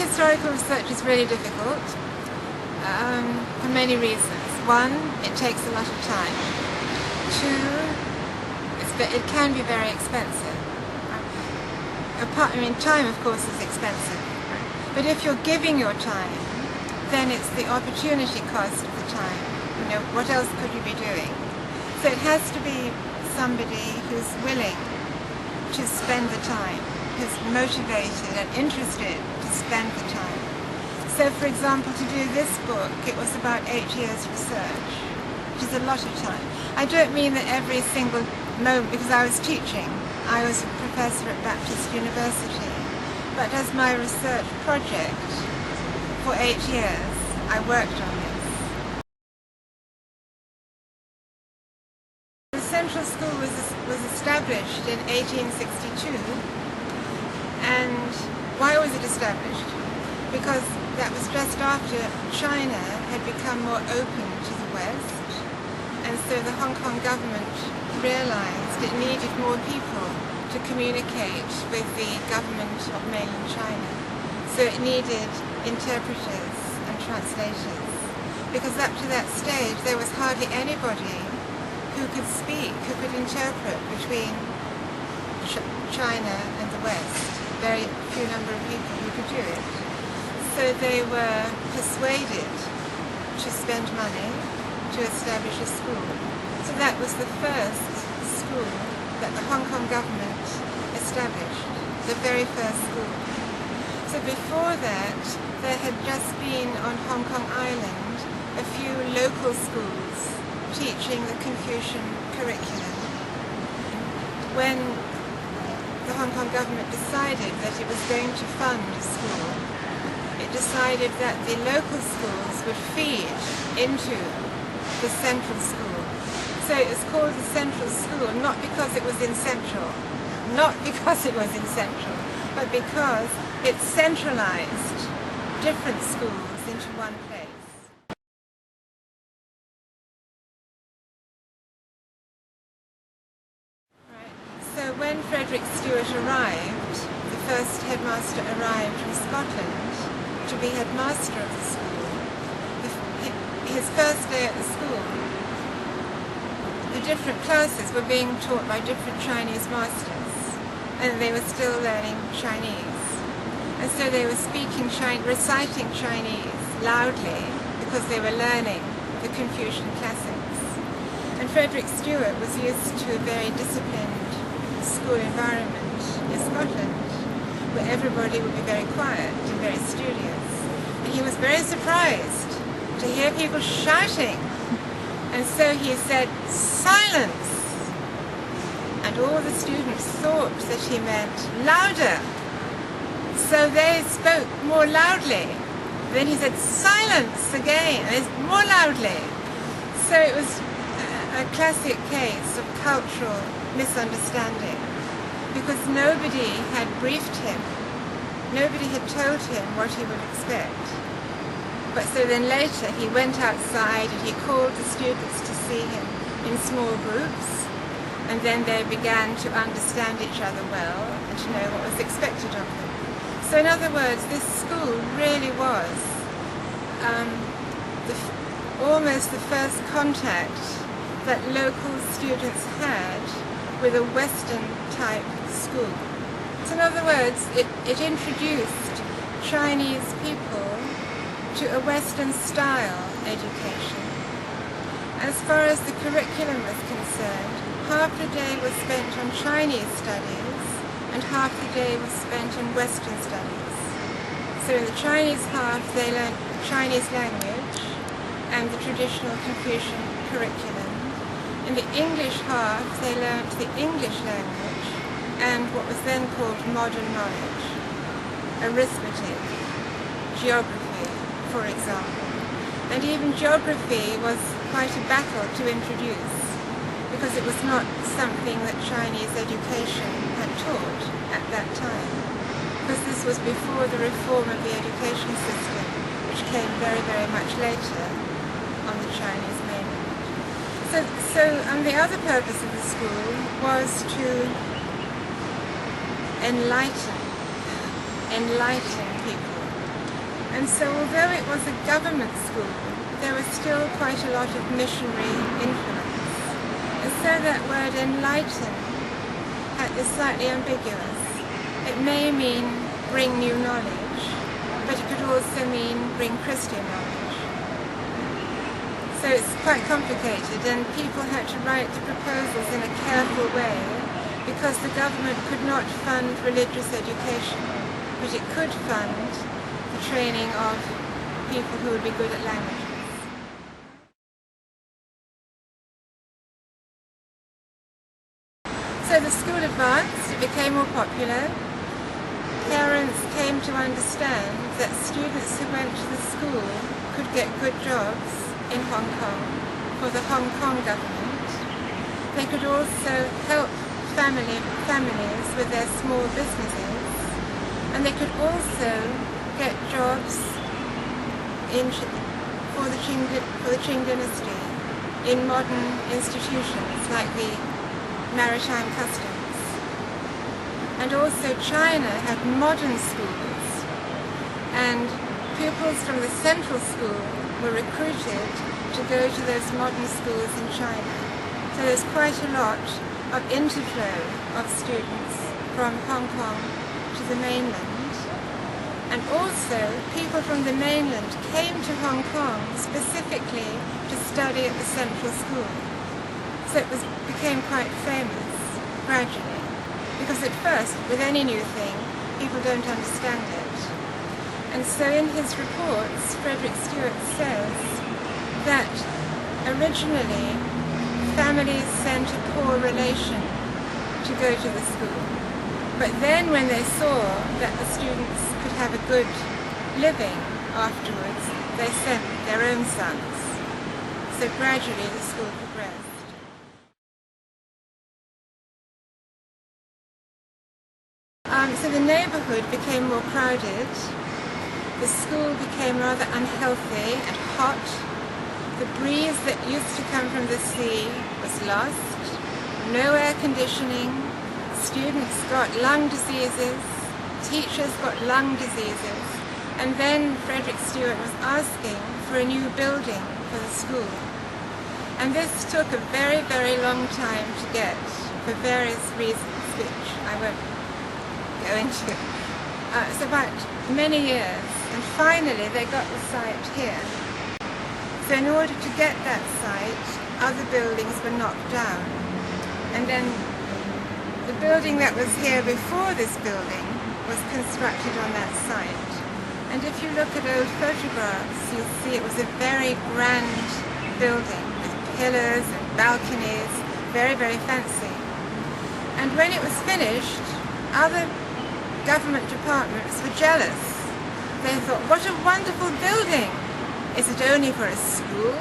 historical research is really difficult for many reasons. One, it takes a lot of time. Two, it can be very expensive. Time, of course, is expensive. But if you're giving your time, then it's the opportunity cost of the time. You know, what else could you be doing? So it has to be somebody who's willing to spend the time, who's motivated and interested to spend the time. So, for example, to do this book, it was about 8 years research, which is a lot of time. I don't mean that every single moment, because I was teaching. I was a professor at Baptist University. But as my research project for 8 years, I worked on this. The Central School was established in 1862. And why was it established? Because that was just after China had become more open to the West, and so the Hong Kong government realized it needed more people to communicate with the government of mainland China. So it needed interpreters and translators, because up to that stage there was hardly anybody who could speak, who could interpret between China and the West. Very few number of people who could do it. So they were persuaded to spend money to establish a school. So that was the first school that the Hong Kong government established, the very first school. So before that, there had just been on Hong Kong Island a few local schools teaching the Confucian curriculum. When the Hong Kong government decided that it was going to fund a school, it decided that the local schools would feed into the central school. So it was called the Central School, not because it was in Central, but because it centralized different schools into one place. So when Frederick Stewart arrived, the first headmaster arrived from Scotland to be headmaster of the school. His first day at the school, the different classes were being taught by different Chinese masters, and they were still learning Chinese. And so they were reciting Chinese loudly because they were learning the Confucian classics. And Frederick Stewart was used to a very disciplined school environment in Scotland, where everybody would be very quiet and very studious. And he was very surprised to hear people shouting. And so he said, "Silence!" And all the students thought that he meant louder. So they spoke more loudly. Then he said, "Silence!" again, and more loudly. So it was a classic case of cultural misunderstanding, because nobody had briefed him. Nobody had told him what he would expect. But so then later he went outside and he called the students to see him in small groups, and then they began to understand each other well and to know what was expected of them. So in other words, this school really was almost the first contact that local students had with a Western type school. So in other words, it introduced Chinese people to a Western style education. As far as the curriculum was concerned, half the day was spent on Chinese studies and half the day was spent on Western studies. So in the Chinese half they learned the Chinese language and the traditional Confucian curriculum. In the English half they learned the English language and what was then called modern knowledge, arithmetic, geography, for example. And even geography was quite a battle to introduce, because it was not something that Chinese education had taught at that time, because this was before the reform of the education system, which came very, very much later on the Chinese mainland. So the other purpose of the school was to enlighten people. And so although it was a government school, there was still quite a lot of missionary influence. And so that word enlighten is slightly ambiguous. It may mean bring new knowledge, but it could also mean bring Christian knowledge. So it's quite complicated, and people had to write the proposals in a careful way because the government could not fund religious education, but it could fund the training of people who would be good at languages. So the school advanced, it became more popular. Parents came to understand that students who went to the school could get good jobs in Hong Kong for the Hong Kong government. They could also help families with their small businesses, and they could also get jobs for the Qing dynasty in modern institutions like the maritime customs. And also China had modern schools, and pupils from the central school were recruited to go to those modern schools in China. So there's quite a lot of interflow of students from Hong Kong to the mainland. And also people from the mainland came to Hong Kong specifically to study at the central school. So it became quite famous gradually, because at first, with any new thing, people don't understand it. And so in his reports, Frederick Stewart says that originally families sent a poor relation to go to the school. But then when they saw that the students could have a good living afterwards, they sent their own sons. So gradually the school progressed. So the neighbourhood became more crowded. The school became rather unhealthy and hot. The breeze that used to come from the sea was lost. No air conditioning. Students got lung diseases. Teachers got lung diseases. And then Frederick Stewart was asking for a new building for the school. And this took a very, very long time to get for various reasons, which I won't go into. It's about many years, and finally they got the site here. So in order to get that site, other buildings were knocked down. And then the building that was here before this building was constructed on that site. And if you look at old photographs, you'll see it was a very grand building with pillars and balconies, very, very fancy. And when it was finished, other government departments were jealous. They thought, what a wonderful building! Is it only for a school?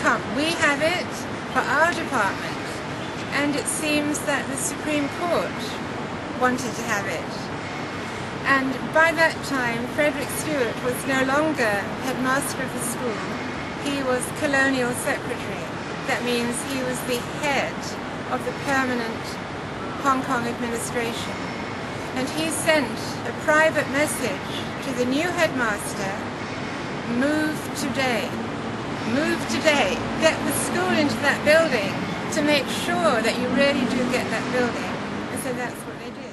Can't we have it for our department? And it seems that the Supreme Court wanted to have it. And by that time, Frederick Stewart was no longer headmaster of the school. He was colonial secretary. That means he was the head of the permanent Hong Kong administration. And he sent a private message to the new headmaster, move today, get the school into that building to make sure that you really do get that building. And so that's what they did.